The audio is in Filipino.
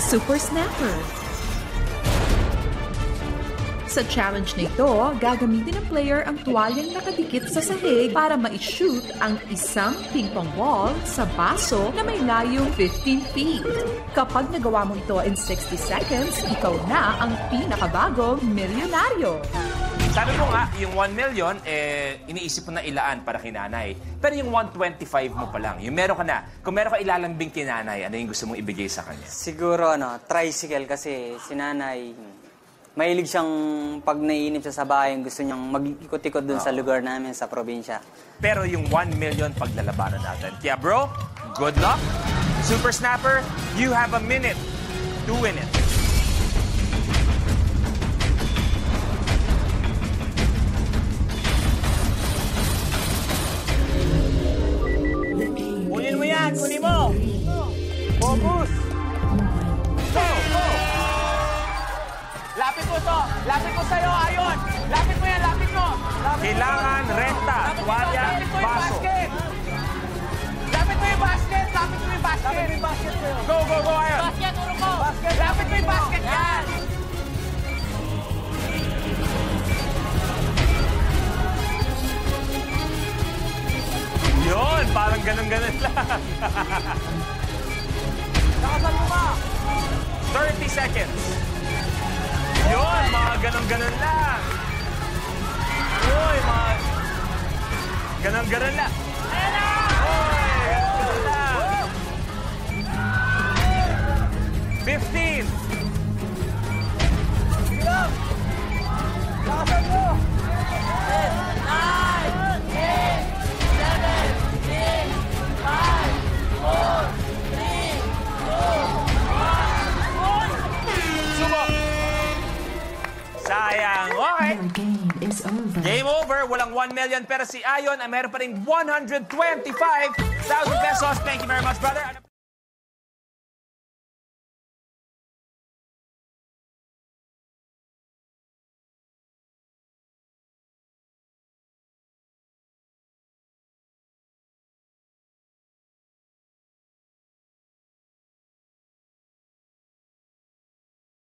Super Snapper. Sa challenge na ito, gagamitin ng player ang tuwalyang nakadikit sa sahig para ma-shoot ang isang ping-pong ball sa baso na may layong 15 feet. Kapag nagawa mo ito in 60 seconds, ikaw na ang pinakabagong milyonaryo. Sabi mo nga, yung 1 million, iniisip mo na ilaan para kay nanay. Pero yung 125 mo pa lang, yung meron ka na, kung meron ka ilalambing kay nanay, ano yung gusto mong ibigay sa kanya? Siguro, tricycle kasi si nanay, mahilig siyang pag naiinip siya sa bahay, gusto niyang mag-ikot-ikot dun sa lugar namin sa probinsya. Pero yung 1 million paglalabanan natin. Kaya bro, good luck. Super Snapper, you have a minute to win it. Kunin mo yan! Kunin mo! Focus! Go! Go! Lapit mo to! Lapit mo sa'yo! Ayon! Lapit mo yan! Lapit mo! Kailangan renta, tuwalya, baso. Lapit mo yung basket! Lapit mo yung basket! Lapit mo yung basket! Go, go, go, Ayon! Basket! Urong mo! Basket! Lapit mo yung basket! Yan! Yun, parang ganun-ganun lang. Nakasan mo ba? 30 seconds. Yun, mga ganun-ganun lang. Uy, mga ganun-ganun lang. Ayan na! Uy, ganun-ganun lang. 15. Bilang! Nakasan mo! 10, 9, 8, 7, 6, 5, 4, 3, 2, 1. Subok. Sayang. Okay. Your game is over. Game over. Walang 1 million. Pero si Ayon ay meron pa rin 125,000 pesos. Thank you very much, brother.